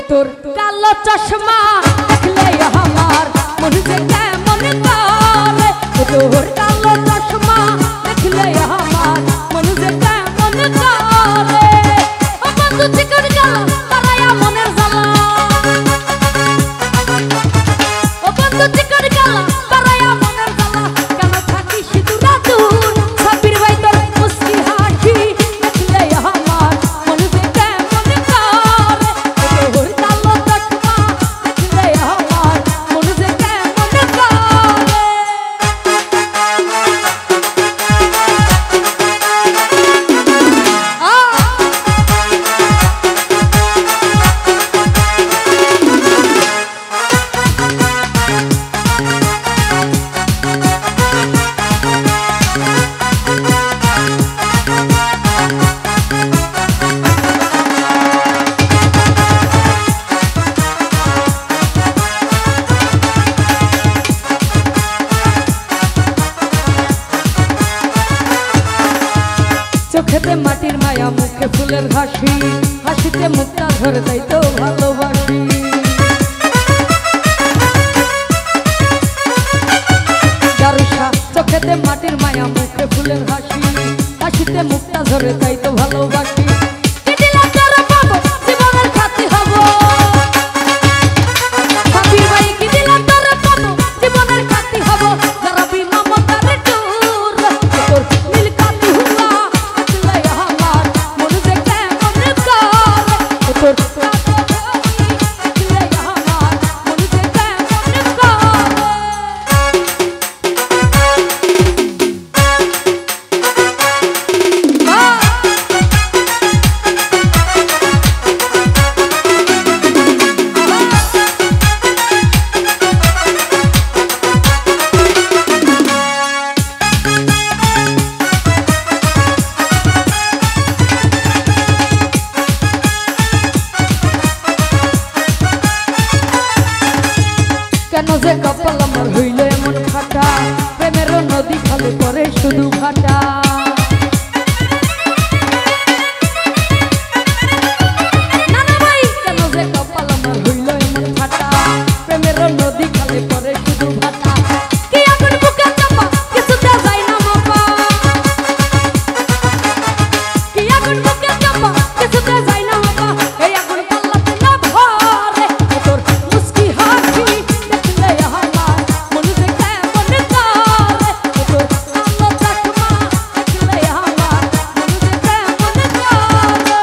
তোর কালো চশমা দেখলে আমার মন যে কেমন করে তোর কালো চশমা দেখলে আমার মন যে কেমন করে ও বন্ধু চিকন গেল তারায়া মনের জ্বালা ও বন্ধু চিকন গেল তারায়া মনের জ্বালা কেন থাকিস দূরা দূর সাবির ভাই তোর মুস্কি হাসি দেখলে আমার মন যে কেমন করে তোর কালো চশমা দেখলে আমার মন যে কেমন করে চোখেতে মাটির মায়া মুখে ফুলের হাসি হাসিতে মুক্তা ধরে তাই তো ভালোবাসি দারুষা চোখেতে মাটির মায়া মুখে ফুলের হাসি হাসিতে মুক্তা ধরে তাই তো ভালোবাসি কি দিলা তোর পাবো জীবনের সাথী হব সাবির ভাই কি দিলা তোর পাবো জীবনের সাথী হব যারা বিনা মতারে দূর তোর নীল কাতি হুলা দেখলে আমার মন যে কেমন করে তোর দেখলে আমার মন যে কেমন করে কেন যে কপাল আমার হইল এমন ফাটা প্রেমের নদী খালে পরে শুধু ভাটা নানা ভাই কেন যে কপাল আমার হইল এমন ফাটা প্রেমের নদী খালে পরে শুধু ভাটা কি আগুন বুকে চাপা কিছুতে যায় না মাপা কি আগুন বুকে চাপা কিছুতে যায় না মাপা এই আগুন পাল্লাতে না ভরে তোর মুস্কি হাসি দেখলে আমার মন যে কেমন করে তোর কালো চশমা দেখলে আমার মন যে কেমন করে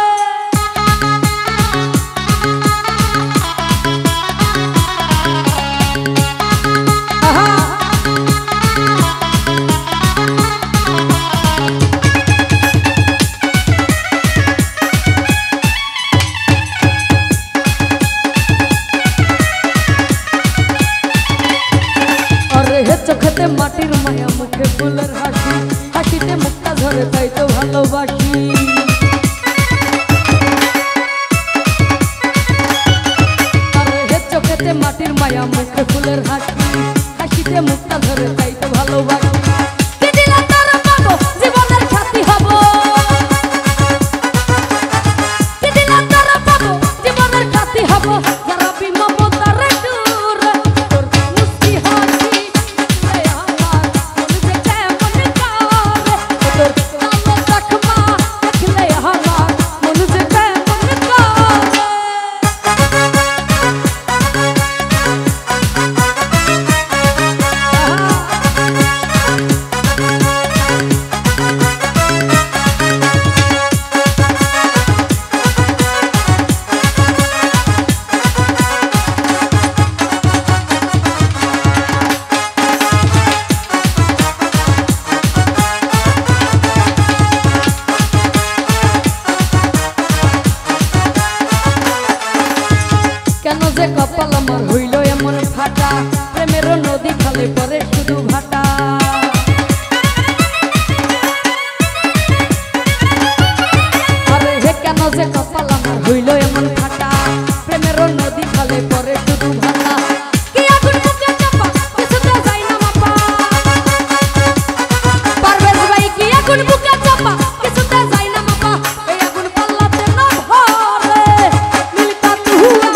আরে হে চোখেতে মাটির মায়া মুখে ফুলের হাসি হাসিতে মুক্তা ধরে তাই তো ভালোবাসি আরে হে চোখেতে মাটির মায়া মুখে ফুলের হাসি হাসিতে মুক্তা ধরে তাই তো ভালোবাসি কি দিলা তোর পাবো জীবনের সাথী হব কি দিলা তোর পাবো জীবনের সাথী হব যারা বিনা মতারে দূর তোর মুস্কি হাসি দেখলে আমার মন যে কেমন করে তোর কালো চশমা দেখলে আমার মন যে কেমন করে কেন যে কপাল আমার হইল এমন ফাটা প্রেমের নদী খালে পরে শুধু ভাটা আরে হে কেন যে কপাল আমার হইল এমন ফাটা প্রেমের নদী খালে পরে শুধু ভাটা কি আগুন বুকে চাপা কিছুতে যায় না মাপা পারভেজ ভাই কি আগুন বুকে চাপা কিছুতে যায় না মাপা এই আগুন পাল্লাতে না ভরে নীল কাতি হুলা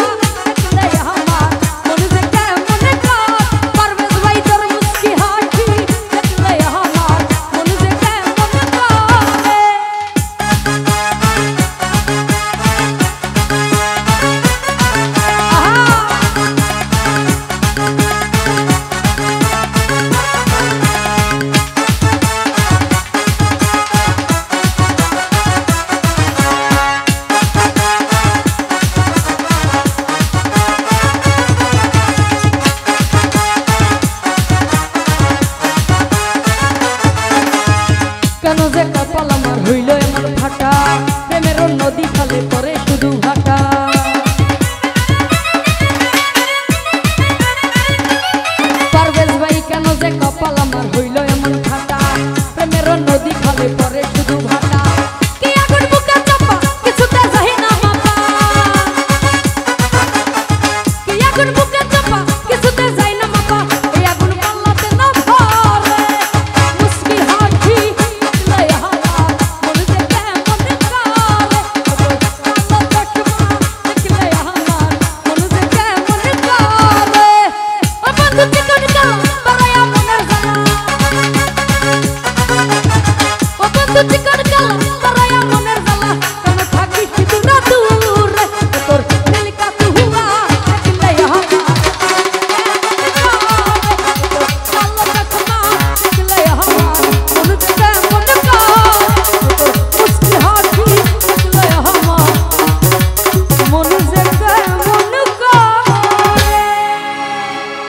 तुझको